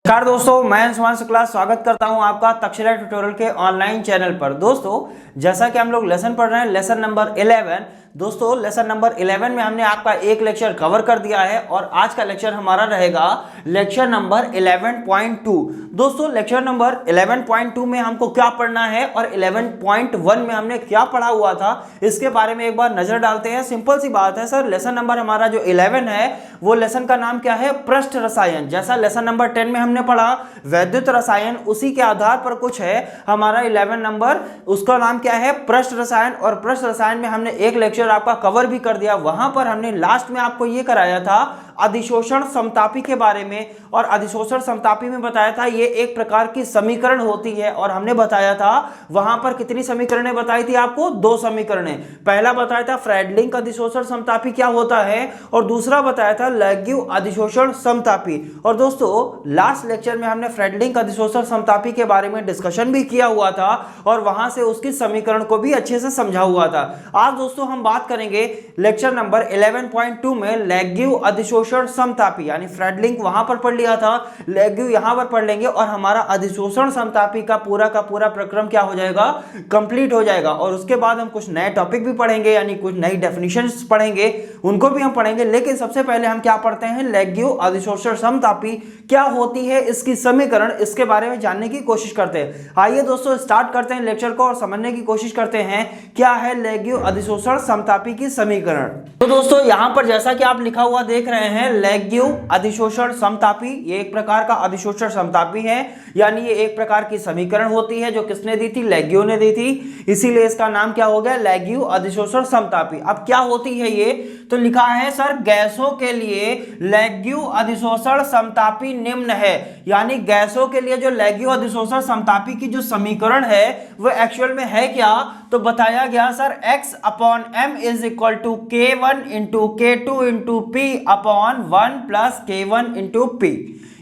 नमस्कार दोस्तों, मैं अंशुमान शुक्ला स्वागत करता हूं आपका तक्षशिला ट्यूटोरियल के ऑनलाइन चैनल पर। दोस्तों, जैसा कि हम लोग लेसन पढ़ रहे हैं, लेसन नंबर 11। दोस्तों, लेसन नंबर 11 में हमने आपका एक लेक्चर कवर कर दिया है और आज का लेक्चर हमारा रहेगा लेक्चर नंबर 11.2। दोस्तों, लेक्चर नंबर 11.2 में हमको क्या पढ़ना है और 11.1 में हमने क्या पढ़ा हुआ था, इसके बारे में एक बार नजर डालते हैं। सिंपल सी बात है सर, लेसन नंबर हमारा जो 11 है वो लेसन का नाम क्या है? पृष्ठ रसायन। जैसा लेसन नंबर 10 में हमने पढ़ा वैद्युत रसायन, उसी के आधार पर कुछ है हमारा 11 नंबर, उसका नाम क्या है? पृष्ठ रसायन। और पृष्ठ रसायन में हमने एक लेक्चर आपका कवर भी कर दिया। वहां पर हमने लास्ट में आपको यह कराया था अधिशोषण समतापी के बारे में, और अधिशोषण समतापी में बताया था ये एक प्रकार की समीकरण होती है। और हमने बताया था वहां पर कितनी समीकरणें बताई थी आपको? 2 समीकरणें। पहला बताया था फ्रेडलिंग अधिशोषण समतापी क्या होता है, और दूसरा बताया था लैग्यू अधिशोषण समतापी। और दोस्तों, लास्ट लेक्चर में हमने फ्रेडलिंग अधिशोषण समतापी के बारे में डिस्कशन भी किया हुआ था और वहां से उसकी समीकरण को भी अच्छे से समझा हुआ था। आज दोस्तों हम बात करेंगे लेक्चर नंबर 11.2 में लैग्यू अधिशोषण समतापी, यानी फ्रेडलिंग वहां पर पढ़ लिया था, लैग्यू यहां पर पढ़ लेंगे और हमारा अधिशोषण समतापी का पूरा प्रक्रम क्या हो जाएगा? कंप्लीट हो जाएगा। और उसके बाद हम कुछ नए टॉपिक भी पढ़ेंगे, यानी कुछ नई डेफिनेशंस पढ़ेंगे, उनको भी हम पढ़ेंगे। लेकिन सबसे पहले हम क्या पढ़ते हैं? लैग्यू अधिशोषण समतापी क्या होती है, इसकी समीकरण, इसके बारे में जानने की कोशिश करते हैं। आइए दोस्तों स्टार्ट करते हैं लेक्चर को और समझने की कोशिश करते हैं क्या है लैग्यू अधिशोषण समतापी की समीकरण। तो दोस्तों, यहां पर जैसा कि आप लिखा हुआ देख रहे हैं लैग्यू अधिशोषण समतापी, ये एक प्रकार का अधिशोषण समतापी है, यानी ये एक प्रकार की समीकरण होती है जो किसने दी थी? लैग्यू ने दी थी, इसीलिए इसका नाम क्या हो गया? लैग्यू अधिशोषण समतापी। अब क्या होती है ये? तो लिखा है सर गैसों के लिए लैग्यू अधिशोषण समतापी निम्न है, यानी गैसों के लिए जो लैग्यू अधिशोषण समतापी की जो समीकरण है वो एक्चुअल में है क्या? तो बताया गया sir x/m is equal to k1 into k2 into p upon 1 plus k1 into p।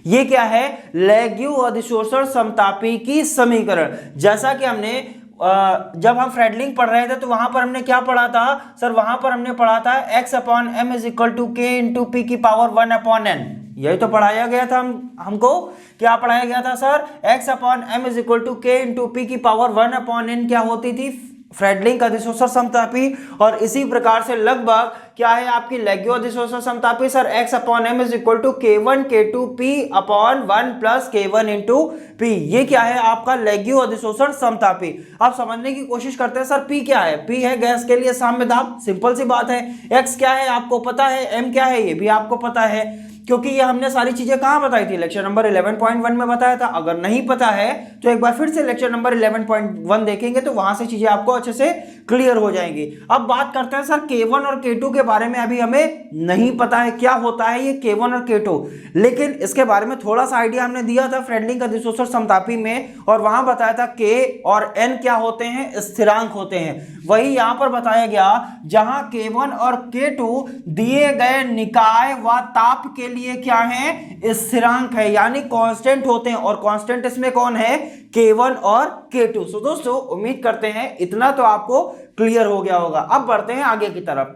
ये क्या है? लैग्यू अधिशोषण समतापी की समीकरण। जैसा कि हमने जब हम फ्रेडलिंग पढ़ रहे थे तो वहां पर हमने क्या पढ़ा था सर? वहां पर हमने पढ़ा था x/m is equal to k into p की पावर 1/n। यही तो पढ़ाया गया था हमको। क्या पढ़ाया गया था sir? x/m is equal to k into p की पावर 1/n क्या होती थी? फ्रेडलिंग अधिशोषण समतापी। और इसी प्रकार से लगभग क्या है आपकी लैग्यू अधिशोषण समतापी sir? x/m is equal to k1 k2 p upon 1 plus k1 into p। ये क्या है आपका लैग्यू अधिशोषण समतापी। अब समझने की कोशिश करते हैं सर p क्या है? p है गैस के लिए साम्य दाब, सिंपल सी बात है। x क्या है आपको पता है, m क्या है ये भी आपको पता है, क्योंकि ये हमने सारी चीजें कहां बताई थी? लेक्चर नंबर 11.1 में बताया था। अगर नहीं पता है तो एक बार फिर से लेक्चर नंबर 11.1 देखेंगे तो वहां से चीजें आपको अच्छे से क्लियर हो जाएंगी। अब बात करते हैं सर k1 और k2 के बारे में। अभी हमें नहीं पता है क्या होता है ये k1 और k2, लेकिन इसके बारे में थोड़ा सा आइडिया हमने दिया था फ्रेडलिंग अधिशोषण समतापी में, और वहां बताया था k और n क्या होते हैं? स्थिरांक होते हैं। वही यहां पर बताया गया जहां k1 और k2 दिए गए निकाय व ताप के लिए क्या है? स्थिरांक है, यानी कांस्टेंट होते हैं। और कांस्टेंट इसमें कौन है? k1 और k2। सो दोस्तों, उम्मीद करते हैं इतना तो आपको क्लियर हो गया होगा। अब बढ़ते हैं आगे की तरफ।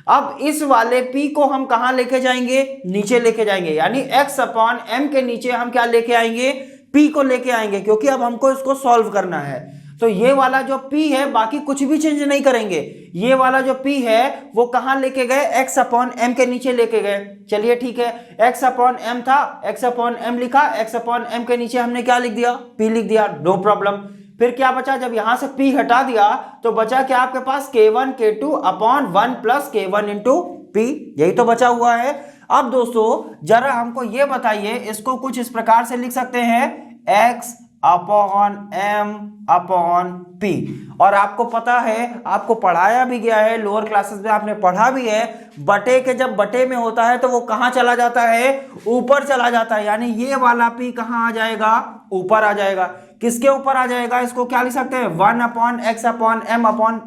अब इस वाले p को हम कहां लेके जाएंगे? नीचे लेके जाएंगे, यानी x/m के नीचे हम क्या लेके आएंगे? p को लेके आएंगे, क्योंकि अब हमको इसको सॉल्व करना है। तो ये वाला जो p है बाकी कुछ भी चेंज नहीं करेंगे। ये वाला जो p है वो कहां लेके गए? x/m के नीचे लेके गए। चलिए ठीक है, x/m था, x/m लिखा, x/m के नीचे हमने क्या लिख दिया? p लिख दिया, नो प्रॉब्लम। फिर क्या बचा? जब यहां से p हटा दिया तो बचा क्या आपके पास? k1 k2 upon 1 plus k1 into p। यही तो बचा हुआ है। अब दोस्तों जरा हमको ये बताइए, इसको कुछ इस प्रकार से लिख सकते हैं x/m अपॉन p। और आपको पता है, आपको पढ़ाया भी गया है, लोअर क्लासेस में आपने पढ़ा भी है, बटे के जब बटे में होता है तो वो कहां चला जाता है? ऊपर चला जाता है, यानी ये वाला p कहां आ जाएगा? ऊपर आ जाएगा। किसके ऊपर आ जाएगा? इसको क्या लिख सकते हैं? 1/x/m अपॉन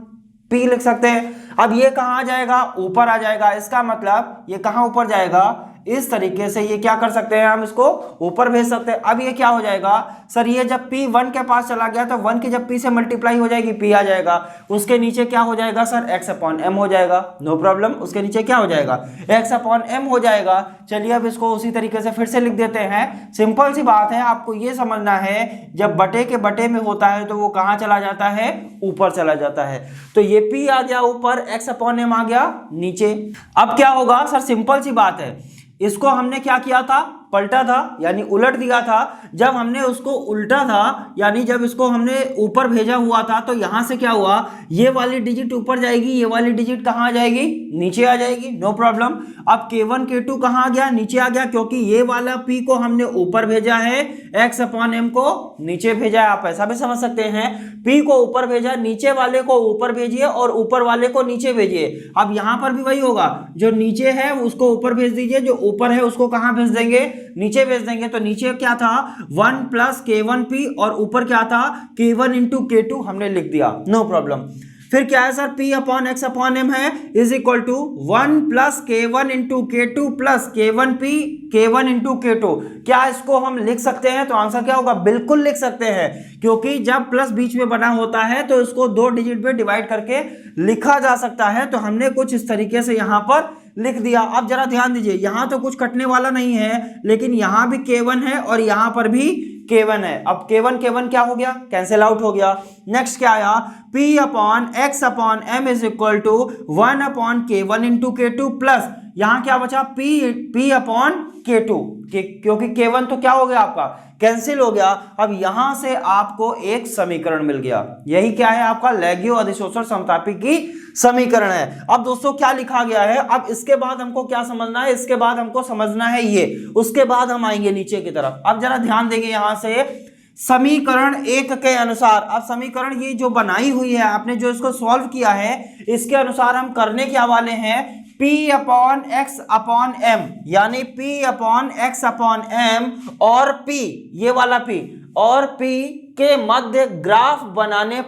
p लिख सकते हैं। अब ये कहां आ जाएगा? ऊपर आ जाएगा। इसका मतलब ये कहां ऊपर जाएगा? इस तरीके से ये क्या कर सकते हैं, हम इसको ऊपर भेज सकते हैं। अब ये क्या हो जाएगा सर, ये जब p 1 के पास चला गया तो 1 की जब p से मल्टीप्लाई हो जाएगी p आ जाएगा, उसके नीचे क्या हो जाएगा सर, x अपॉन m हो जाएगा, नो प्रॉब्लम। उसके नीचे क्या हो जाएगा, x अपॉन m हो जाएगा। चलिए अब इसको उसी तरीके से फिर से लिख देते हैं। सिंपल सी बात है, आपको ये समझना है जब बटे के बटे में होता है तो वो कहाँ चला जाता है, ऊपर चला जाता है। तो ये p आ गया ऊपर, x अपॉन m आ गया नीचे। अब क्या होगा सर, सिंपल सी बात है, इसको हमने क्या किया था, पलटा था, यानी उलट दिया था। जब हमने उसको उल्टा था, यानी जब इसको हमने ऊपर भेजा हुआ था, तो यहां से क्या हुआ, ये वाली डिजिट ऊपर जाएगी, ये वाली डिजिट कहां आ जाएगी, नीचे आ जाएगी, नो प्रॉब्लम। अब k1 k2 कहां आ गया, नीचे आ गया, क्योंकि ये वाला p को हमने ऊपर भेजा है, x अपॉन m को नीचे भेजा है। आप ऐसा भी समझ सकते हैं, p को ऊपर भेजा, नीचे वाले को ऊपर भेजिए और ऊपर वाले को नीचे भेजिए। अब यहां पर भी वही होगा, जो नीचे है उसको ऊपर भेज दीजिए, जो ऊपर है उसको कहां भेज देंगे, नीचे भेज देंगे। तो नीचे क्या था, 1 प्लस k1p और ऊपर क्या था, k1 इंटू k2 हमने लिख दिया, नो प्रॉब्लम। फिर क्या है sir, p upon x upon m है is equal to 1 plus k1 into k2 plus k1p k1 into k2। क्या इसको हम लिख सकते हैं, तो आंसर क्या होगा, बिल्कुल लिख सकते हैं, क्योंकि जब प्लस बीच में बना होता है तो इसको दो डिजिट में डिवाइड करके लिखा जा सकता है। तो हमने कुछ इस तरीके से यहां पर लिख दिया। अब जरा ध्यान दीजिए, यहां तो कुछ कटने वाला नहीं है, लेकिन यहां भी k1 है और यहां पर भी k1 है। अब k1 k1 क्या हो गया, कैंसिल आउट हो गया। नेक्स्ट क्या आया, p upon x upon m is equal to 1 upon k1 into k2 plus यहां क्या बचा, p अपॉन k2, क्योंकि k1 तो क्या हो गया आपका, कैंसिल हो गया। अब यहां से आपको एक समीकरण मिल गया, यही क्या है आपका लैगियो अधिशोषण समतापी की समीकरण है। अब दोस्तों क्या लिखा गया है, अब इसके बाद हमको क्या समझना है, इसके बाद हमको समझना है ये, उसके बाद हम आएंगे नीचे की तरफ। अब जरा ध्यान देंगे यहां से, समीकरण 1 के अनुसार, अब समीकरण ये जो बनाई हुई है आपने, जो इसको सॉल्व किया है, इसके अनुसार हम करने क्या वाले हैं, p upon x upon m, यानी p upon x upon m और p, ये वाला p और p के मध्य ग्राफ बनाने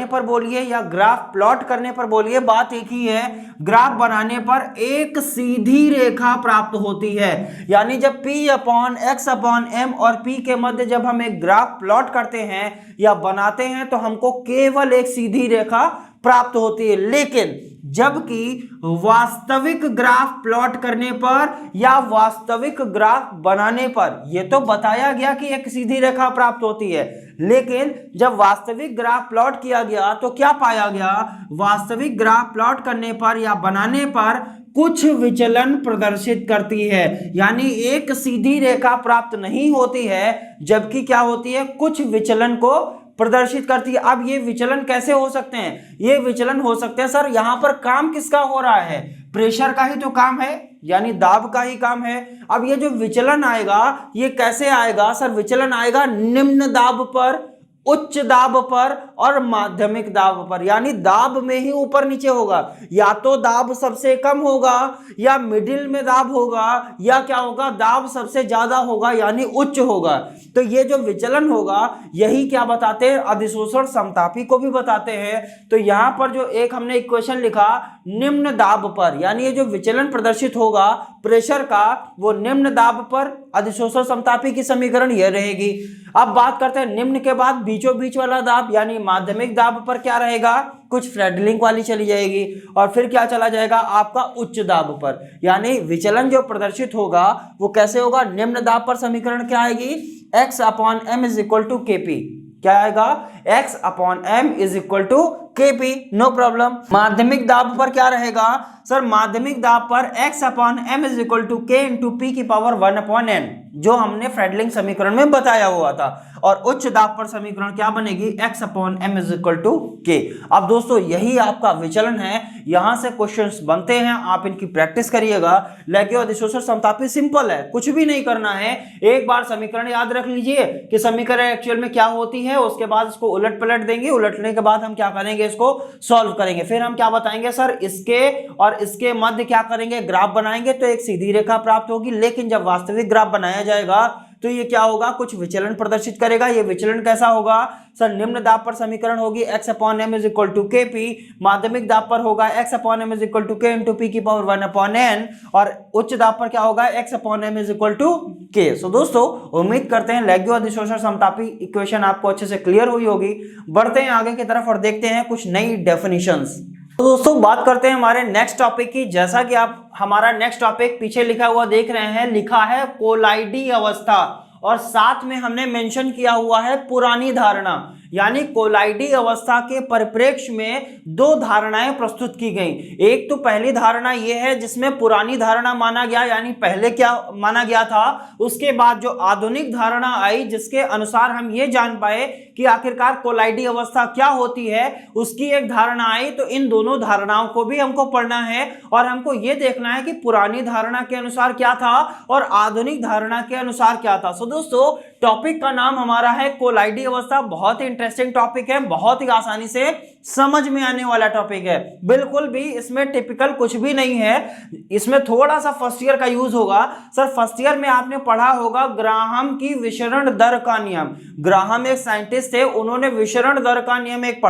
पर बोलिए या ग्राफ प्लॉट करने पर बोलिए, बात एक ही है। ग्राफ बनाने पर एक सीधी रेखा प्राप्त होती है, यानी जब p upon x upon m और p के मध्य जब हम एक ग्राफ प्लॉट करते हैं या बनाते हैं तो हमको केवल एक सीधी रेखा प्राप्त होती है। लेकिन जबकि वास्तविक ग्राफ प्लॉट करने पर या वास्तविक ग्राफ बनाने पर, ये तो बताया गया कि एक सीधी रेखा प्राप्त होती है, लेकिन जब वास्तविक ग्राफ प्लॉट किया गया तो क्या पाया गया, वास्तविक ग्राफ प्लॉट करने पर या बनाने पर कुछ विचलन प्रदर्शित करती है, यानी एक सीधी रेखा प्राप्त नहीं होती है, जबकि क्या होती है, कुछ विचलन को प्रदर्शित करती है। अब ये विचलन कैसे हो सकते हैं, ये विचलन हो सकते हैं सर, यहां पर काम किसका हो रहा है, प्रेशर का ही तो काम है, यानी दाब का ही काम है। अब ये जो विचलन आएगा ये कैसे आएगा सर, विचलन आएगा निम्न दाब पर, उच्च दाब पर और माध्यमिक दाब पर, यानी दाब में ही ऊपर नीचे होगा, या तो दाब सबसे कम होगा या मिडिल में दाब होगा, या क्या होगा, दाब सबसे ज्यादा होगा यानी उच्च होगा। तो ये जो विचलन होगा यही क्या बताते हैं, अधिशोषण समतापी को भी बताते हैं। तो यहां पर जो एक हमने इक्वेशन लिखा निम्न दाब पर, यानी ये जो विचलन प्रदर्शित होगा प्रेशर का वो निम्न दाब पर, अधिशोषण समतापी की समीकरण यह रहेगी। अब बात करते हैं निम्न के बाद बीचों बीच वाला दाब, यानी माध्यमिक दाब पर क्या रहेगा, कुछ फ्रेडलिंग वाली चली जाएगी, और फिर क्या चला जाएगा आपका उच्च दाब पर, यानी विचलन जो प्रदर्शित होगा वो कैसे होगा, निम्न दाब पर समीकरण क्या आएगी, x upon m is equal to kp, क्या आएगा, x upon m is equal to kp, no problem. माध्यमिक दाब पर क्या रहेगा सर, माध्यमिक दाब पर x upon m is equal to k into p की पावर 1 अपॉन n, जो हमने फ्रेडलिंग समीकरण में बताया हुआ था। और उच्च दाब पर समीकरण क्या बनेगी, x upon m is equal to k। अब दोस्तों यही आपका विचलन है, यहां से क्वेश्चंस बनते हैं, आप इनकी प्रैक्टिस करिएगा। लैगियो अधिशोषण समतापी सिंपल है, कुछ भी नहीं करना है, एक बार समीकरण याद रख लीजिए कि समीकरण एक्चुअल में क्या होती है, उसके बाद इसको उलट पलट देंगे, उलटने के बाद हम क्या करेंगे, इसको सॉल्व करेंगे। फिर हम क्या बताएंगे सर, इसके और इसके मध्य क्या करेंगे, ग्राफ बनाएंगे, तो एक सीधी रेखा प्राप्त होगी। लेकिन जब वास्तविक ग्राफ बनाया जाएगा तो ये क्या होगा, कुछ विचलन प्रदर्शित करेगा। ये विचलन कैसा होगा सर, निम्न दाब पर समीकरण होगी x upon m is equal to k p, माध्यमिक दाब पर होगा x upon m is equal to k into p की पावर 1 अपॉन एन, और उच्च दाब पर क्या होगा x upon m is equal to k. So दोस्तों उम्मीद करते हैं लैग्यो अधिशोषण समतापी इक्वेशन आपको अच्छे से क्लियर हुई होगी। बढ़ते हैं आगे की तरफ और देखते हैं कुछ नई डेफिनेशंस। तो दोस्तों बात करते हैं हमारे नेक्स्ट टॉपिक की। जैसा कि आप हमारा नेक्स्ट टॉपिक पीछे लिखा हुआ देख रहे हैं, लिखा है कोलाइडी अवस्था, और साथ में हमने मेंशन किया हुआ है पुरानी धारणा। यानी कोलाइडी अवस्था के परिप्रेक्ष्य में दो धारणाएं प्रस्तुत की गई। एक तो पहली धारणा यह है जिसमें पुरानी धारणा माना गया, यानी पहले क्या माना गया था। उसके बाद जो आधुनिक धारणा आई जिसके अनुसार हम ये जान पाए कि आखिरकार कोलाइडी अवस्था क्या होती है, उसकी एक धारणा आई। तो इन दोनों धारणाओं को भी हमको पढ़ना है और हमको ये देखना है कि पुरानी धारणा के अनुसार क्या था और आधुनिक धारणा के अनुसार क्या था। सो दोस्तों टॉपिक का नाम हमारा है कोलाइडी अवस्था। बहुत ही इंटरेस्टिंग टॉपिक है, बहुत ही आसानी से समझ में आने वाला टॉपिक है। बिल्कुल भी इसमें टिपिकल कुछ भी नहीं है। इसमें थोड़ा सा फर्स्ट ईयर का यूज होगा। सर फर्स्ट ईयर में आपने पढ़ा होगा ग्राहम की विचरण दर का नियम। ग्राहम एक साइंटिस्ट थे, उन्होंने विचरण दर का नियम एक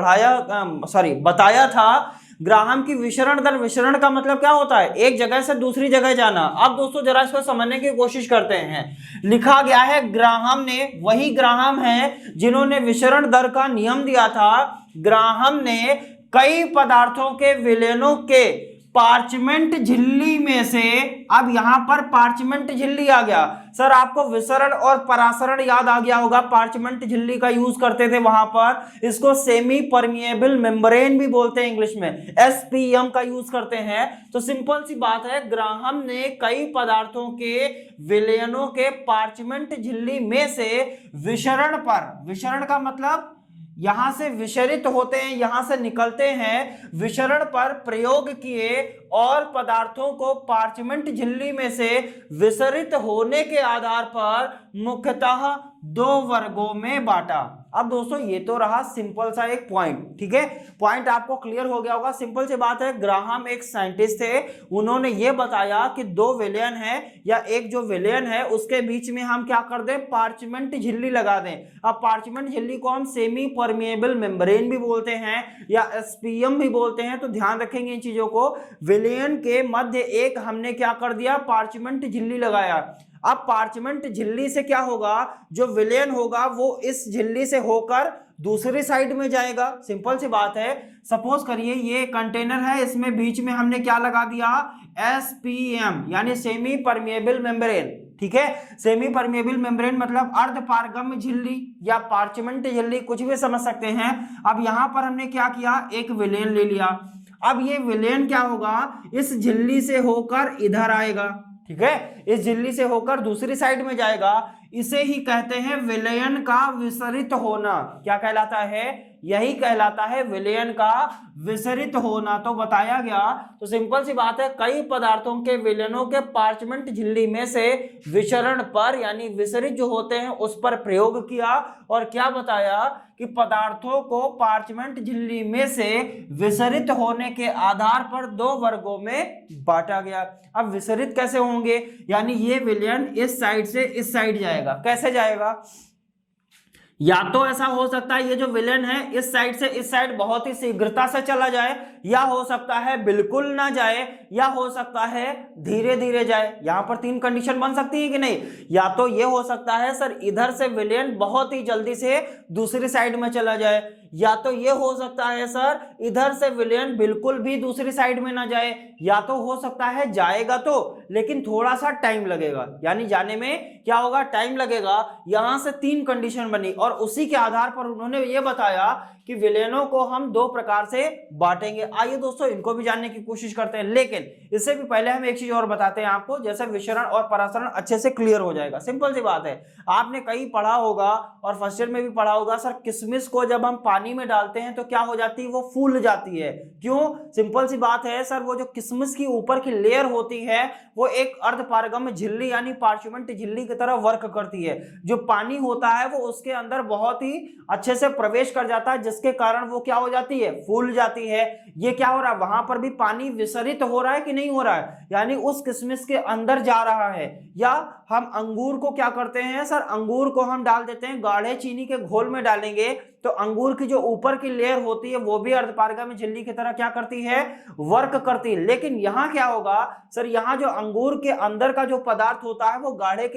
बताया था। ग्राहम की विचरण दर, विचरण का मतलब क्या होता है, एक जगह से दूसरी जगह जाना। अब दोस्तों जरा इसको समझने की कोशिश करते हैं। लिखा गया है ग्राहम ने, वही ग्राहम है जिन्होंने विचरण दर का नियम दिया था। ग्राहम ने कई पदार्थों के विलयनों के पार्चमेंट झिल्ली में से, अब यहां पर पार्चमेंट झिल्ली आ गया। सर आपको विसरण और परासरण याद आ गया होगा, पार्चमेंट झिल्ली का यूज करते थे वहां पर। इसको सेमी परमिएबल मेम्ब्रेन भी बोलते हैं, इंग्लिश में एसपीएम का यूज करते हैं। तो सिंपल सी बात है, ग्राहम ने कई पदार्थों के विलयनों के पार्चमेंट झिल्ली में से विसरण पर, विसरण का मतलब यहां से विसरित होते हैं, यहां से निकलते हैं, विसरण पर प्रयोग किए और पदार्थों को पार्चमेंट झिल्ली में से विसरित होने के आधार पर मुख्यतः दो वर्गों में बांटा। अब दोस्तों ये तो रहा सिंपल सा एक पॉइंट, ठीक है, पॉइंट आपको क्लियर हो गया होगा। सिंपल सी बात है, ग्राहम एक साइंटिस्ट थे, उन्होंने ये बताया कि दो विलयन है या एक जो विलयन है उसके बीच में हम क्या कर दें, पार्चमेंट झिल्ली लगा दें। अब पार्चमेंट झिल्ली को हम सेमी परमिएबल मेम्ब्रेन भी बोलते हैं या एसपीएम भी बोलते हैं, तो ध्यान रखेंगे इन चीजों को। विलयन के मध्य एक हमने क्या कर दिया, पार्चमेंट झिल्ली लगाया। अब पार्चमेंट झिल्ली से क्या होगा, जो विलयन होगा वो इस झिल्ली से होकर दूसरी साइड में जाएगा। सिंपल सी बात है, सपोज करिए ये कंटेनर है, इसमें बीच में हमने क्या लगा दिया, एसपीएम यानी सेमी परमिएबल मेम्ब्रेन, ठीक है। सेमी परमिएबल मेम्ब्रेन मतलब अर्ध पारगम्य झिल्ली या पार्चमेंट झिल्ली, कुछ भी समझ सकते हैं। अब यहां पर हमने क्या किया, एक विलयन ले लिया। अब ये विलयन क्या होगा, इस झिल्ली से होकर इधर आएगा, ठीक है, इस झिल्ली से होकर दूसरी साइड में जाएगा। इसे ही कहते हैं विलयन का विसरित होना। क्या कहलाता है, यही कहलाता है विलयन का विसरित होना। तो बताया गया, तो सिंपल सी बात है, कई पदार्थों के विलयनों के पार्चमेंट झिल्ली में से विचरण पर यानी विसरित जो होते हैं उस पर प्रयोग किया और क्या बताया कि पदार्थों को पार्चमेंट झिल्ली में से विसरित होने के आधार पर दो वर्गों में बांटा गया। अब विसरित कैसे होंगे, यानी ये विलयन इस साइड से इस साइड जाएगा। कैसे जाएगा, या तो ऐसा हो सकता है ये जो विलेन है इस साइड से इस साइड बहुत ही शीघ्रता से चला जाए, या हो सकता है बिल्कुल ना जाए, या हो सकता है धीरे धीरे जाए। यहां पर तीन कंडीशन बन सकती है कि नहीं। या तो ये हो सकता है सर इधर से विलेन बहुत ही जल्दी से दूसरी साइड में चला जाए, या तो ये हो सकता है सर इधर से विलेन बिल्कुल भी दूसरी साइड में ना जाए, या तो हो सकता है जाएगा तो लेकिन थोड़ा सा टाइम लगेगा, यानी जाने में क्या होगा, टाइम लगेगा। यहां से तीन कंडीशन बनी और उसी के आधार पर उन्होंने ये बताया कि विलेनों को हम दो प्रकार से बांटेंगे। आइए दोस्तों इनको भी जानने की कोशिश करते हैं, लेकिन इससे भी पहले हम एक चीज और बताते हैं आपको, जैसे विसरण और परासरण अच्छे से क्लियर हो जाएगा। सिंपल सी बात है, आपने कहीं पढ़ा होगा और फर्स्ट ईयर में भी पढ़ा होगा, सर किशमिश को जब हम पानी में डालते हैं तो क्या हो जाती है, वो फूल जाती है। क्यों? सिंपल सी बात है सर, वो जो किशमिश की ऊपर की लेयर होती है वो एक अर्धपारगम्य झिल्ली यानी पार्चमेंट झिल्ली की तरह वर्क करती है। जो पानी होता है वो उसके अंदर बहुत ही अच्छे से प्रवेश कर जाता है, जिसके कारण वो क्या हो जाती है, फूल जाती है। ये क्या हो रहा है, वहां पर भी पानी विसरित हो रहा है कि नहीं हो रहा है, यानी उस किशमिश के अंदर जा रहा है। या हम अंगूर को क्या करते हैं सर, अंगूर को हम डाल देते हैं गाढ़े चीनी के घोल में डालेंगे तो अंगूर की जो ऊपर की लेयर होती है वो भी अर्धपारगम्य झिल्ली की तरह क्या करती है, वर्क करती है। लेकिन यहाँ क्या होगा सर, यहाँ जो अंगूर के अंदर का जो पदार्थ होता है वो गाढ़े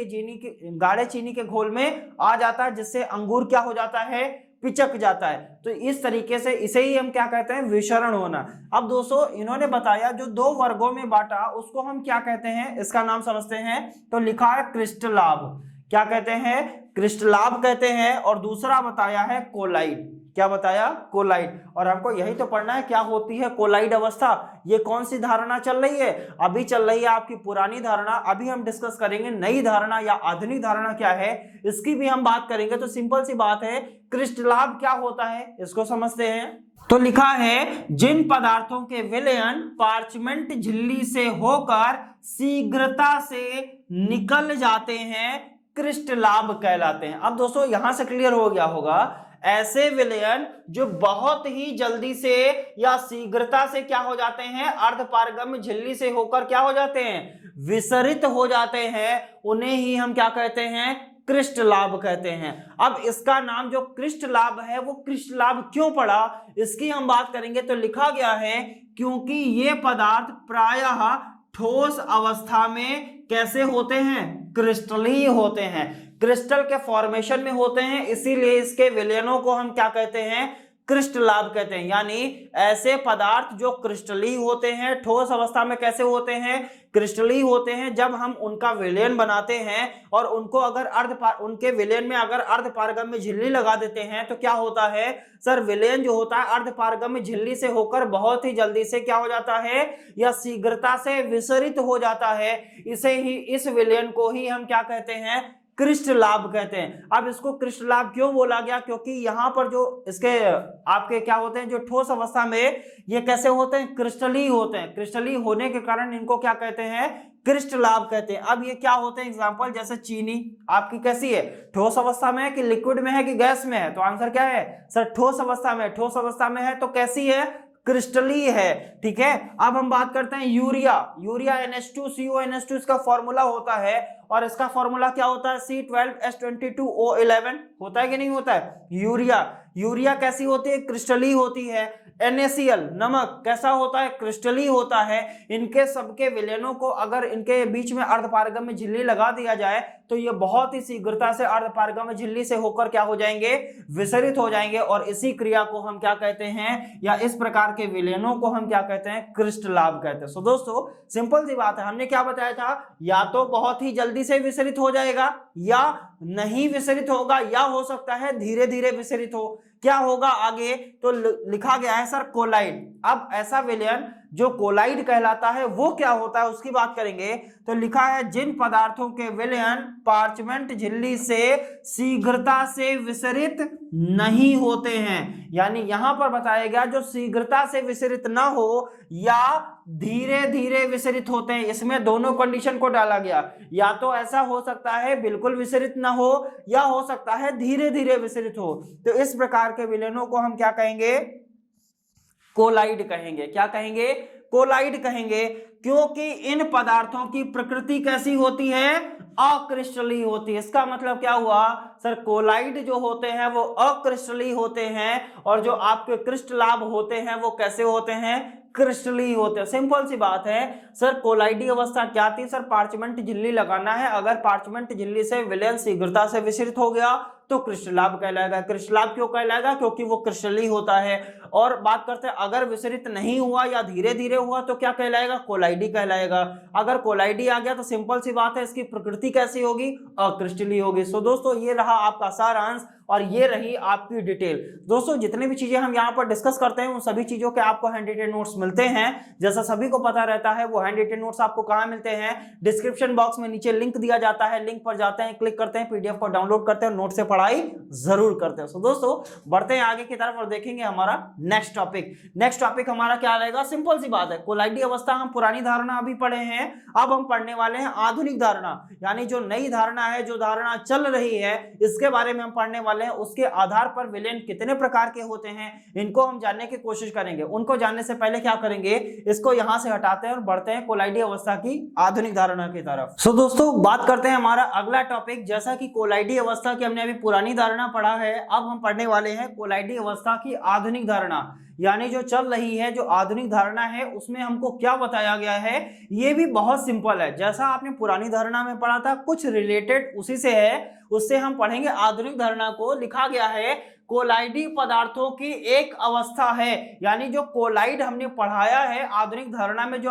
चीनी के घोल में आ जाता है, जिससे अंगूर क्या हो जाता है, पिचक जाता है। तो इस तरीके से इसे ही हम क्या कहते हैं, विषरण होना। अब दोस्तों इन्होंने बताया जो दो वर्गों में बांटा उसको हम क्या कहते हैं, इसका नाम समझते हैं। तो लिखा है क्रिस्टलाभ, क्या कहते हैं, क्रिस्टलाभ कहते हैं। और दूसरा बताया है कोलाइड, क्या बताया, कोलाइड। और हमको यही तो पढ़ना है क्या होती है कोलाइड अवस्था। ये कौन सी धारणा चल रही है, अभी चल रही है आपकी पुरानी धारणा। अभी हम डिस्कस करेंगे नई धारणा या आधुनिक धारणा क्या है, इसकी भी हम बात करेंगे। तो सिंपल सी बात है, क्रिस्टलाभ क्या होता है इसको समझते हैं। तो लिखा है जिन पदार्थों के विलयन पार्चमेंट झिल्ली से होकर शीघ्रता से निकल जाते हैं क्रिस्टलाभ कहलाते हैं। अब दोस्तों यहां से क्लियर हो गया होगा, ऐसे विलयन जो बहुत ही जल्दी से या शीघ्रता से क्या हो जाते हैं, अर्धपारगम्य झिल्ली से होकर क्या हो जाते हैं, विसरित हो जाते हैं, उन्हें ही हम क्या कहते हैं, क्रिस्टलाभ कहते हैं। अब इसका नाम जो क्रिस्टलाभ है वो क्रिस्टलाभ क्यों पड़ा, इसकी हम बात करेंगे। तो लिखा गया है क्योंकि ये पदार्थ प्रायः ठोस अवस्था में कैसे होते हैं, क्रिस्टलीय होते हैं, क्रिस्टल के फॉर्मेशन में होते हैं, इसीलिए इसके विलयनों को हम क्या कहते हैं, क्रिस्टलाभ कहते हैं। यानी ऐसे पदार्थ जो क्रिस्टलीय होते हैं, ठोस अवस्था में कैसे होते हैं, क्रिस्टलीय होते हैं। जब हम उनका विलयन बनाते हैं और उनको अगर उनके विलयन में अगर अर्धपारगम्य झिल्ली लगा देते हैं तो क्या होता है सर, विलयन जो होता है अर्धपारगम्य झिल्ली से होकर बहुत ही जल्दी से क्या हो जाता है, या शीघ्रता से विसरित हो जाता है। इस विलयन को ही हम क्या कहते हैं, क्रिस्टलाभ कहते हैं। अब इसको क्रिस्टलाभ क्यों बोला गया, क्योंकि यहां पर जो इसके आपके क्या होते हैं, जो ठोस अवस्था में ये कैसे होते हैं, क्रिस्टलीय होते हैं। क्रिस्टलीय होने के कारण इनको क्या कहते हैं, क्रिस्टलाभ कहते हैं। अब ये क्या होते हैं, एग्जांपल जैसे चीनी आपकी कैसी है, ठोस अवस्था में है कि लिक्विड में है कि गैस में है, तो आंसर क्या है सर, ठोस अवस्था में। ठोस अवस्था में है तो कैसी है, क्रिस्टलीय है। ठीक है, अब हम बात करते हैं यूरिया NH2CO NH2 इसका फॉर्मूला होता है, और इसका फॉर्मूला क्या होता है, C12H22O11 होता है कि नहीं होता है। यूरिया कैसी होती है, क्रिस्टलीय होती है। NaCl नमक कैसा होता है, क्रिस्टलीय होता है। इनके सबके विलयनों को अगर इनके बीच में अर्धपारगम्य झिल्ली लगा दिया जाए तो ये बहुत ही शीघ्रता से अर्धपारगम्य झिल्ली से होकर क्या हो जाएंगे, विसरित हो जाएंगे। और इसी क्रिया को हम क्या कहते हैं, या इस प्रकार के विलयनों को हम क्या कहते हैं, क्रिस्टलाभ कहते हैं। सो दोस्तों सिंपल सी बात है, हमने क्या बताया था, या तो बहुत ही जल्दी से विसरित हो जाएगा या नहीं विसरित होगा, या हो सकता है धीरे धीरे विसरित हो। क्या होगा आगे, तो लिखा गया है सर कोलाइड। अब ऐसा विलयन जो कोलाइड कहलाता है वो क्या होता है उसकी बात करेंगे। तो लिखा है जिन पदार्थों के विलयन पार्चमेंट झिल्ली से शीघ्रता से विसरित नहीं होते हैं, यानी यहां पर बताया गया जो शीघ्रता से विसरित ना हो या धीरे धीरे विसरित होते हैं। इसमें दोनों कंडीशन को डाला गया, या तो ऐसा हो सकता है बिल्कुल विसरित ना हो, या हो सकता है धीरे धीरे विसरित हो। तो इस प्रकार के विलयनों को हम क्या कहेंगे, कोलाइड कहेंगे। क्या कहेंगे, कोलाइड कहेंगे, क्योंकि इन पदार्थों की प्रकृति कैसी होती है, अक्रिस्टलीय होती है। इसका मतलब क्या हुआ सर, कोलाइड जो होते हैं वो अक्रिस्टलीय होते हैं, और जो आपके क्रिस्टलाभ होते हैं वो कैसे होते हैं, क्रिस्टलीय होते हैं। सिंपल सी बात है सर, कोलाइडी अवस्था क्या थी सर, पार्चमेंट झिल्ली लगाना है, अगर पार्चमेंट झिल्ली से विलयन शीघ्रता से विसरित हो गया तो क्रिस्टलाभ कहलाएगा। क्रिस्टलाभ क्यों कहलाएगा, क्योंकि वो क्रिस्टलीय होता है। और बात करते हैं अगर विसरित नहीं हुआ या धीरे धीरे हुआ तो क्या कहलाएगा, कोलाइडी कहलाएगा। अगर कोलाइडी आ गया तो सिंपल सी बात है इसकी प्रकृति कैसी होगी, अक्रिस्टलीय होगी। सो दोस्तों ये रहा आपका सारांश। और ये रही आपकी डिटेल। दोस्तों जितनी भी चीजें हम यहाँ पर डिस्कस करते हैं उन सभी चीजों के आपको हैंड रिटेन नोट्स मिलते हैं। जैसा सभी को पता रहता है वो हैंड रिटेन नोट्स आपको कहाँ मिलते हैं, डिस्क्रिप्शन बॉक्स में नीचे लिंक दिया जाता है, लिंक पर जाते हैं, क्लिक करते हैं, पीडीएफ को डाउनलोड करते हैं, नोट से पढ़ाई जरूर करते हैं। सो दोस्तों बढ़ते हैं आगे की तरफ और देखेंगे हमारा नेक्स्ट टॉपिक। नेक्स्ट टॉपिक हमारा क्या रहेगा, सिंपल सी बात है, कोलाइडी अवस्था हम पुरानी धारणा अभी पढ़े हैं, अब हम पढ़ने वाले हैं आधुनिक धारणा, यानी जो नई धारणा है, जो धारणा चल रही है, इसके बारे में हम पढ़ने वाले हैं। उसके आधार पर विलयन कितने प्रकार के होते हैं इनको हम जानने की कोशिश करेंगे। उनको जानने से पहले क्या करेंगे, इसको यहां से हटाते हैं और बढ़ते हैं कोलाइडी अवस्था की आधुनिक धारणा की तरफ। सो दोस्तों बात करते हैं हमारा अगला टॉपिक। जैसा कि कोलाइडी अवस्था की हमने अभी पुरानी धारणा पढ़ा है, अब हम पढ़ने वाले हैं कोलाइडी अवस्था की आधुनिक धारणा, यानी जो चल रही है, जो आधुनिक धारणा है, उसमें हमको क्या बताया गया है। ये भी बहुत सिंपल है, जैसा आपने पुरानी धारणा में पढ़ा था कुछ रिलेटेड उसी से है, उससे हम पढ़ेंगे आधुनिक धारणा को। लिखा गया है कोलाइडी पदार्थों की एक अवस्था है, यानी जो कोलाइड हमने पढ़ाया है आधुनिक धारणा में, जो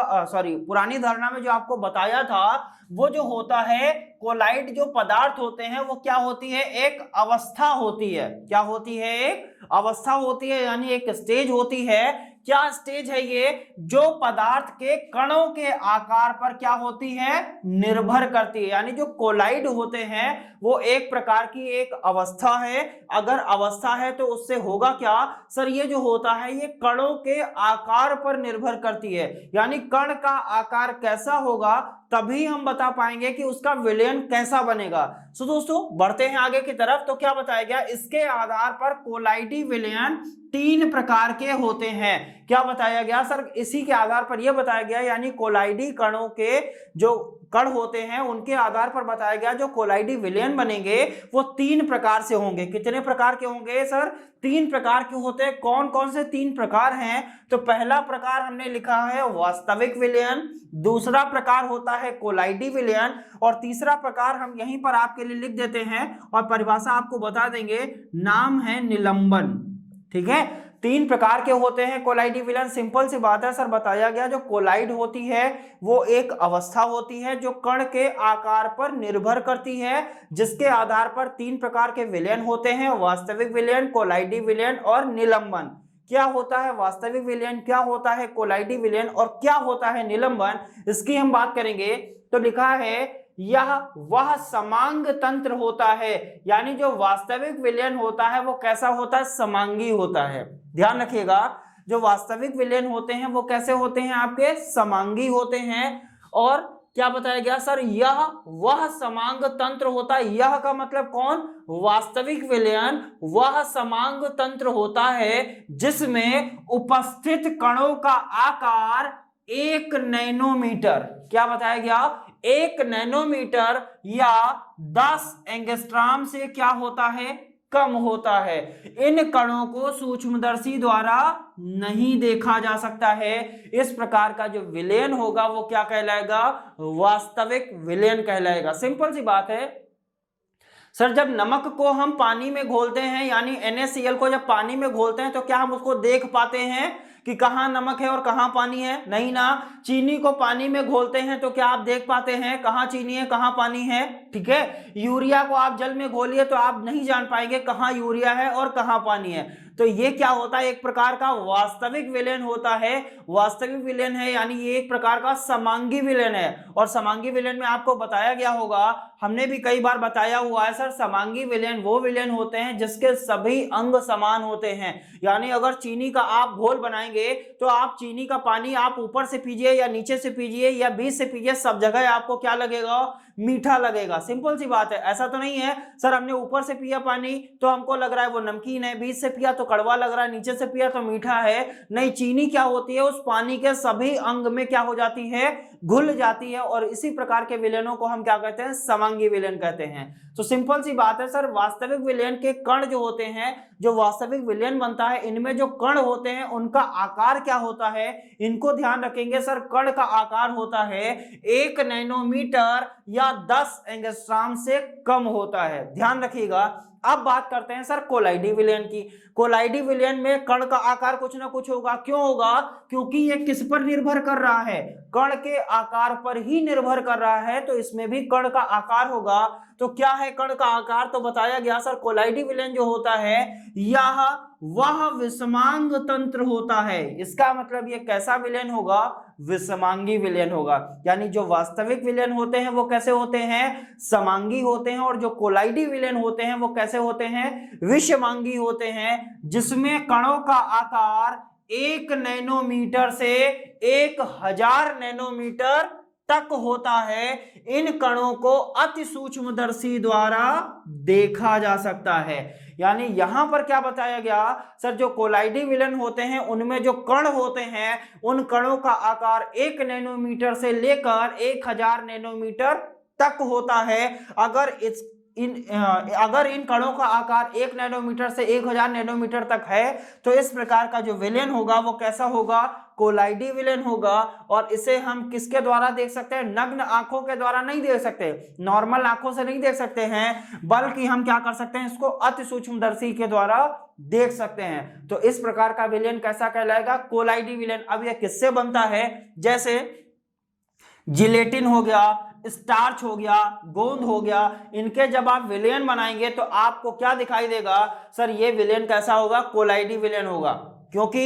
पुरानी धारणा में जो आपको बताया था, वो जो होता है कोलाइड जो पदार्थ होते हैं वो क्या होती है, एक अवस्था होती है। क्या होती है, एक अवस्था होती है, यानी एक स्टेज होती है। क्या स्टेज है ये, जो पदार्थ के कणों के आकार पर क्या होती है, निर्भर करती है। यानी जो कोलाइड होते हैं वो एक प्रकार की एक अवस्था है। अगर अवस्था है तो उससे होगा क्या सर, ये जो होता है ये कणों के आकार पर निर्भर करती है, यानी कण का आकार कैसा होगा तभी हम बता पाएंगे कि उसका विलयन कैसा बनेगा। सो दोस्तों बढ़ते हैं आगे की तरफ। तो क्या बताया गया, इसके आधार पर कोलाइडी विलयन 3 प्रकार के होते हैं। क्या बताया गया सर, इसी के आधार पर यह बताया गया, यानी कोलाइडी कणों के जो कण होते हैं उनके आधार पर बताया गया जो कोलाइडी विलयन बनेंगे वो 3 प्रकार से होंगे। कितने प्रकार के होंगे सर, 3 प्रकार के होते हैं। कौन कौन से 3 प्रकार हैं, तो पहला प्रकार हमने लिखा है वास्तविक विलयन, दूसरा प्रकार होता है कोलाइडी विलयन, और तीसरा प्रकार हम यहीं पर आपके लिए लिख देते हैं और परिभाषा आपको बता देंगे, नाम है निलंबन। ठीक है, 3 प्रकार के होते हैं कोलाइडी विलयन। सिंपल सी बात है सर, बताया गया जो कोलाइड होती है वो एक अवस्था होती है जो कण के आकार पर निर्भर करती है, जिसके आधार पर 3 प्रकार के विलयन होते हैं, वास्तविक विलयन, कोलाइडी विलयन और निलंबन। क्या होता है वास्तविक विलयन, क्या होता है कोलाइडी विलयन और क्या होता है निलंबन, इसकी हम बात करेंगे। तो लिखा है यह वह समांग तंत्र होता है, यानी जो वास्तविक विलयन होता है वो कैसा होता है, समांगी होता है। ध्यान रखिएगा, जो वास्तविक विलयन होते हैं वो कैसे होते हैं, आपके समांगी होते हैं। और क्या बताया गया सर, यह वह समांग तंत्र होता है। यह का मतलब कौन, वास्तविक विलयन वह समांग तंत्र होता है जिसमें उपस्थित कणों का आकार 1 नैनोमीटर, क्या बताया गया, 1 नैनोमीटर या 10 एंगस्ट्रॉम से क्या होता है, कम होता है। इन कणों को सूक्ष्मदर्शी द्वारा नहीं देखा जा सकता है। इस प्रकार का जो विलयन होगा वो क्या कहलाएगा, वास्तविक विलयन कहलाएगा। सिंपल सी बात है सर, जब नमक को हम पानी में घोलते हैं, यानी NaCl को जब पानी में घोलते हैं तो क्या हम उसको देख पाते हैं कि कहाँ नमक है और कहाँ पानी है, नहीं ना। चीनी को पानी में घोलते हैं तो क्या आप देख पाते हैं कहाँ चीनी है कहाँ पानी है, ठीक है। यूरिया को आप जल में घोलिए तो आप नहीं जान पाएंगे कहाँ यूरिया है और कहाँ पानी है। तो ये क्या होता है, एक प्रकार का वास्तविक विलयन होता है। वास्तविक विलयन है यानी ये एक प्रकार का समांगी विलयन है। और समांगी विलयन में आपको बताया गया होगा, हमने भी कई बार बताया हुआ है सर, समांगी विलयन वो विलयन होते हैं जिसके सभी अंग समान होते हैं। यानी अगर चीनी का आप घोल बनाएंगे तो आप चीनी का पानी आप ऊपर से पीजिए या नीचे से पीजिए या बीच से पीजिए, सब जगह आपको क्या लगेगा, मीठा लगेगा। सिंपल सी बात है। ऐसा तो नहीं है सर हमने ऊपर से पिया पानी तो हमको लग रहा है वो नमकीन है, बीच से पिया तो कड़वा लग रहा है, नीचे से पिया तो मीठा है। नहीं, चीनी क्या होती है, उस पानी के सभी अंग में क्या हो जाती है, घुल जाती है। और इसी प्रकार के विलयनों को हम क्या कहते हैं, समांगी विलयन कहते हैं। तो सिंपल सी बात है सर, वास्तविक विलयन के कण जो होते हैं, जो वास्तविक विलयन बनता है, इनमें जो कण होते हैं उनका आकार क्या होता है, इनको ध्यान रखेंगे सर। कण का आकार होता है 1 नैनोमीटर या 10 एंगस्ट्रॉम से कम होता है। ध्यान रखिएगा, अब बात करते हैं सर कोलाइडी विलयन की। कोलाइडी विलयन में कण का आकार कुछ ना कुछ होगा। क्यों होगा? क्योंकि ये किस पर निर्भर कर रहा है? कण के आकार पर ही निर्भर कर रहा है, तो इसमें भी कण का आकार होगा। तो क्या है कण का आकार? तो बताया गया सर कोलाइडी विलयन जो होता है यह वह विषमांग तंत्र होता है। इसका मतलब ये कैसा विलयन होगा? विषमांगी विलयन होगा। यानी जो वास्तविक विलयन होते हैं वो कैसे होते हैं? समांगी होते हैं, और जो कोलाइडी विलयन होते हैं वो कैसे होते हैं? विषमांगी होते हैं, जिसमें कणों का आकार 1 नैनोमीटर से 1000 नैनोमीटर तक होता है। इन कणों को अति सूक्ष्मदर्शी द्वारा देखा जा सकता है। यानी यहां पर क्या बताया गया सर, जो कोलाइडी विलयन होते हैं उनमें जो कण होते हैं उन कणों का आकार 1 नैनोमीटर से लेकर 1000 नैनोमीटर तक होता है। अगर इन कणों का आकार 1 नैनोमीटर से 1000 नैनोमीटर तक है तो इस प्रकार का जो विलयन होगा वो कैसा होगा? कोलाइडी विलयन होगा। और इसे हम किसके द्वारा देख सकते हैं? नग्न आंखों के द्वारा नहीं देख सकते, नॉर्मल आंखों से नहीं देख सकते हैं, बल्कि हम क्या कर सकते हैं? इसको अति सूक्ष्मदर्शी के द्वारा देख सकते हैं। तो इस प्रकार का विलयन कैसा कहलाएगा? कोलाइडी विलयन। अब यह किससे बनता है? जैसे जिलेटिन हो गया, स्टार्च हो गया, गोंद हो गया, इनके जब आप विलयन बनाएंगे तो आपको क्या दिखाई देगा सर? ये विलयन कैसा होगा? कोलाइडी विलयन होगा। क्योंकि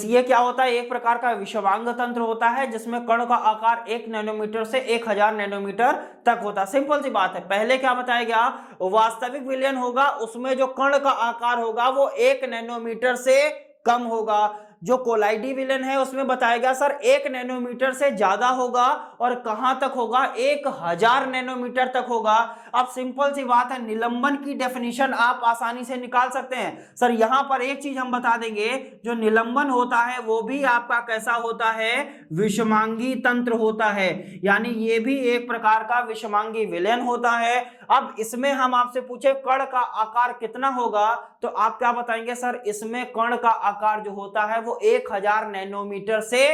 ये क्या होता है? एक प्रकार का विषमांग तंत्र होता है जिसमें कण का आकार 1 नैनोमीटर से 1000 नैनोमीटर तक होता है। सिंपल सी बात है। पहले क्या बताया गया? वास्तविक विलयन होगा, उसमें जो कण का आकार होगा वो 1 नैनोमीटर से कम होगा। जो कोलाइडी विलयन है उसमें बताया गया सर 1 नैनोमीटर से ज्यादा होगा, और कहां तक होगा? 1000 नैनोमीटर तक होगा। अब सिंपल सी बात है, निलंबन की डेफिनेशन आप आसानी से निकाल सकते हैं। सर यहां पर एक चीज हम बता देंगे, जो निलंबन होता है वो भी आपका कैसा होता है? विषमांगी तंत्र होता है। यानी ये भी एक प्रकार का विषमांगी विलयन होता है। अब इसमें हम आपसे पूछे कण का आकार कितना होगा, तो आप क्या बताएंगे? सर इसमें कण का आकार जो होता है वो 1000 नैनोमीटर से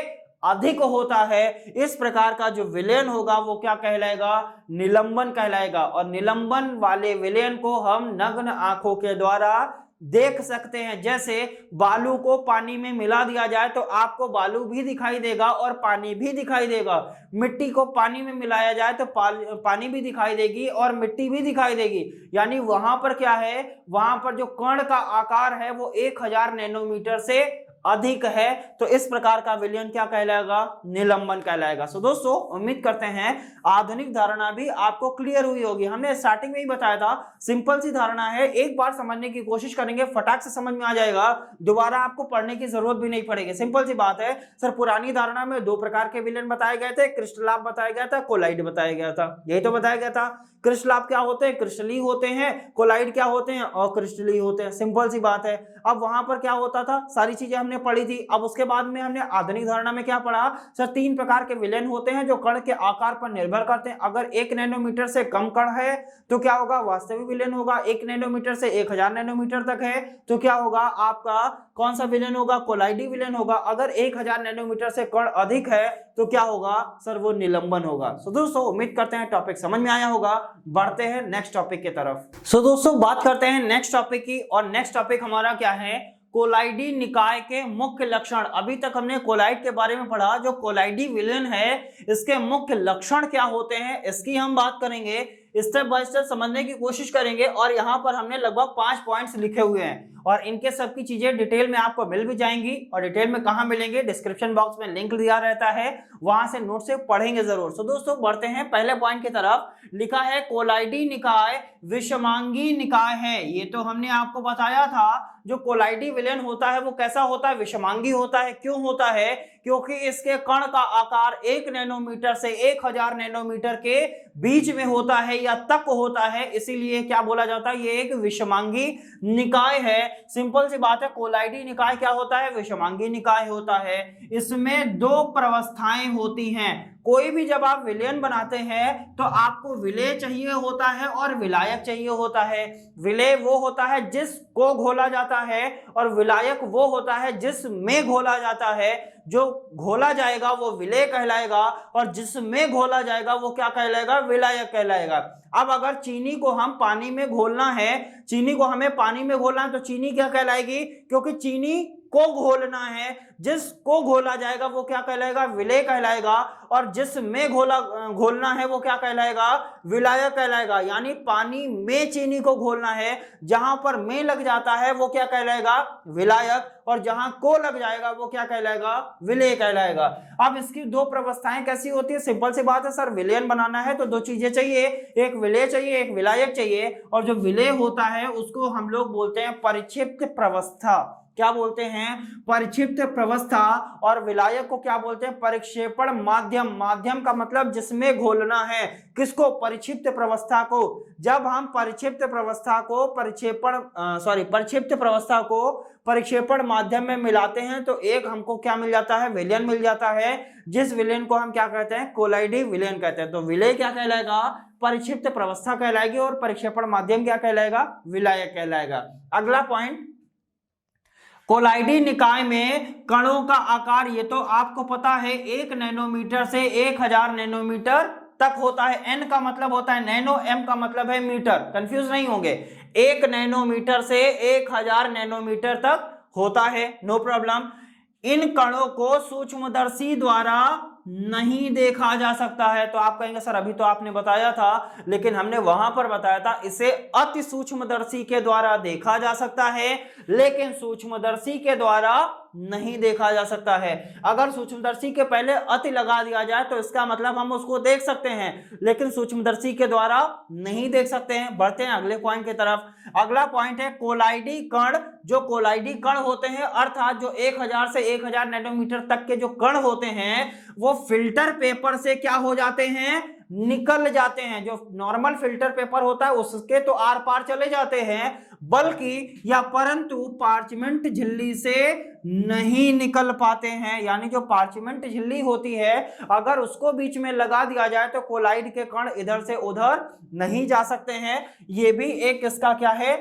अधिक होता है। इस प्रकार का जो विलयन होगा वो क्या कहलाएगा? निलंबन कहलाएगा। और निलंबन वाले विलयन को हम नग्न आंखों के द्वारा देख सकते हैं। जैसे बालू को पानी में मिला दिया जाए तो आपको बालू भी दिखाई देगा और पानी भी दिखाई देगा। मिट्टी को पानी में मिलाया जाए तो पानी भी दिखाई देगी और मिट्टी भी दिखाई देगी। यानी वहां पर क्या है? वहां पर जो कण का आकार है वो 1000 नैनोमीटर से अधिक है। तो इस प्रकार का विलयन क्या कहलाएगा? निलंबन कहलाएगा। सो दोस्तों उम्मीद करते हैं आधुनिक धारणा भी आपको क्लियर हुई होगी। हमने स्टार्टिंग में ही बताया था, सिंपल सी धारणा है, एक बार समझने की कोशिश करेंगे फटाक से समझ में आ जाएगा, दोबारा आपको पढ़ने की जरूरत भी नहीं पड़ेगी। सिंपल सी बात है। सर पुरानी धारणा में 2 प्रकार के विलयन बताए गए थे, क्रिस्टलाप बताया गया था, कोलाइड बताया गया था। यही तो बताया गया था। क्रिस्टलाप क्या होते हैं? क्रिस्टलीय होते हैं। कोलाइड क्या होते हैं? अक्रिस्टलीय होते हैं। सिंपल सी बात है। अब वहां पर क्या होता था? सारी चीजें हमने पढ़ी थी। अब उसके बाद में हमने आधुनिक धारणा में क्या पढ़ा? सर 3 प्रकार के विलयन होते हैं जो कण के आकार पर निर्भर करते हैं। अगर 1 नैनोमीटर से कम कण है तो क्या होगा? वास्तविक विलयन होगा। 1 नैनोमीटर से 1000 नैनोमीटर तक है तो क्या होगा? आपका कौन सा विलयन होगा? कोलाइडी विलयन होगा। अगर 1000 नैनोमीटर से कण अधिक है तो क्या होगा? सर वो निलंबन होगा। सो दोस्तों उम्मीद करते हैं टॉपिक समझ में आया होगा। बढ़ते हैं नेक्स्ट टॉपिक की तरफ। सो दोस्तों बात करते हैं नेक्स्ट टॉपिक की, और नेक्स्ट टॉपिक हमारा क्या है? कोलाइडी निकाय के मुख्य लक्षण। अभी तक हमने कोलाइड के बारे में पढ़ा। जो कोलाइडी विलयन है इसके मुख्य लक्षण क्या होते हैं इसकी हम बात करेंगे, स्टेप बाय स्टेप समझने की कोशिश करेंगे। और यहाँ पर हमने लगभग 5 पॉइंट्स लिखे हुए हैं और इनके सबकी चीजें डिटेल में आपको मिल भी जाएंगी। और डिटेल में कहाँ मिलेंगे? डिस्क्रिप्शन बॉक्स में लिंक दिया रहता है, वहां से नोट से पढ़ेंगे जरूर। सो दोस्तों बढ़ते हैं पहले पॉइंट की तरफ। लिखा है कोलाइडी निकाय विषमांगी निकाय है। ये तो हमने आपको बताया था। जो कोलाइडी विलयन होता है वो कैसा होता है? विषमांगी होता है। क्यों होता है? क्योंकि इसके कण का आकार 1 नैनोमीटर से 1000 नैनोमीटर के बीच में होता है या तक होता है, इसीलिए क्या बोला जाता है? ये एक विषमांगी निकाय है। सिंपल सी बात है। कोलाइडी निकाय क्या होता है? विषमांगी निकाय होता है। इसमें 2 प्रवस्थाएं होती हैं। कोई भी जब आप विलयन बनाते हैं तो आपको विलेय चाहिए होता है और विलायक चाहिए होता है। विलेय वो होता है जिसको घोला जाता है और विलायक वो होता है जिसमें घोला जाता है। जो घोला जाएगा वो विलेय कहलाएगा और जिसमें घोला जाएगा वो क्या कहलाएगा, विलायक कहलाएगा। अब अगर चीनी को हम पानी में घोलना है, चीनी को हमें पानी में घोलना है तो चीनी क्या कहलाएगी, क्योंकि चीनी को घोलना है, जिसको घोला जाएगा वो क्या कहलाएगा, विलेय कहलाएगा और जिसमें घोलना है वो क्या कहलाएगा, विलायक कहलाएगा। यानी पानी में चीनी को घोलना है, जहां पर में लग जाता है वो क्या कहलाएगा, विलायक, और जहां को लग जाएगा वो क्या कहलाएगा, विलेय कहलाएगा। अब इसकी दो प्रवस्थाएं कैसी होती है, सिंपल सी बात है सर, विलयन बनाना है तो दो चीजें चाहिए, एक विलेय चाहिए, एक विलायक चाहिए। और जो विलेय होता है उसको हम लोग बोलते हैं परिक्षिप्त प्रवस्था। क्या बोलते हैं, परिक्षिप्त प्रवस्था। और विलायक को क्या बोलते हैं, परिक्षेपण माध्यम। माध्यम का मतलब जिसमें घोलना है, किसको, परिक्षिप्त प्रवस्था को। जब हम परिक्षिप्त प्रवस्था को परिक्षिप्त प्रवस्था को परिक्षेपण माध्यम में मिलाते हैं तो एक हमको क्या मिल जाता है, विलयन मिल जाता है, जिस विलयन को हम क्या कहते हैं, कोलाइडी विलयन कहते हैं। तो विलेय क्या कहलाएगा, परिक्षिप्त प्रवस्था कहलाएगी और परिक्षेपण माध्यम क्या कहलाएगा, विलायक कहलाएगा। अगला पॉइंट, कोलाइडी निकाय में कणों का आकार, ये तो आपको पता है, 1 नैनोमीटर से 1000 नैनोमीटर तक होता है। एन का मतलब होता है नैनो, एम का मतलब है मीटर, कंफ्यूज नहीं होंगे। 1 नैनोमीटर से 1000 नैनोमीटर तक होता है, नो प्रॉब्लम। इन कणों को सूक्ष्मदर्शी द्वारा नहीं देखा जा सकता है। तो आप कहेंगे सर अभी तो आपने बताया था, लेकिन हमने वहां पर बताया था इसे अति सूक्ष्मदर्शी के द्वारा देखा जा सकता है, लेकिन सूक्ष्मदर्शी के द्वारा नहीं देखा जा सकता है। अगर सूक्ष्मदर्शी के पहले अति लगा दिया जाए तो इसका मतलब हम उसको देख सकते हैं, लेकिन सूक्ष्मदर्शी के द्वारा नहीं देख सकते हैं। बढ़ते हैं अगले पॉइंट की तरफ। अगला पॉइंट है कोलाइडी कण। जो कोलाइडी कण होते हैं, अर्थात जो 1000 से 1000 नैनोमीटर तक के जो कण होते हैं वो फिल्टर पेपर से क्या हो जाते हैं, निकल जाते हैं। जो नॉर्मल फिल्टर पेपर होता है उसके तो आर पार चले जाते हैं, बल्कि या परंतु पार्चमेंट झिल्ली से नहीं निकल पाते हैं। यानी जो पार्चमेंट झिल्ली होती है अगर उसको बीच में लगा दिया जाए तो कोलाइड के कण इधर से उधर नहीं जा सकते हैं। ये भी एक इसका क्या है,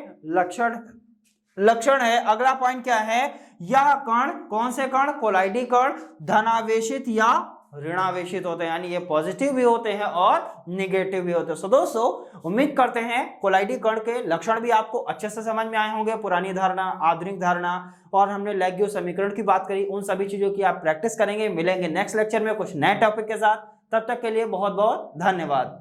लक्षण है। अगला पॉइंट क्या है, यह कण, कौन से कण, कोलाइडी कण धनावेशित या ऋणावेशित होते हैं, यानी ये पॉजिटिव भी होते हैं और निगेटिव भी होते हैं। सो दोस्तों उम्मीद करते हैं कोलाइडी कण के लक्षण भी आपको अच्छे से समझ में आए होंगे। पुरानी धारणा, आधुनिक धारणा और हमने लैग्यो समीकरण की बात करी, उन सभी चीजों की आप प्रैक्टिस करेंगे। मिलेंगे नेक्स्ट लेक्चर में कुछ नए टॉपिक के साथ, तब तक के लिए बहुत बहुत धन्यवाद।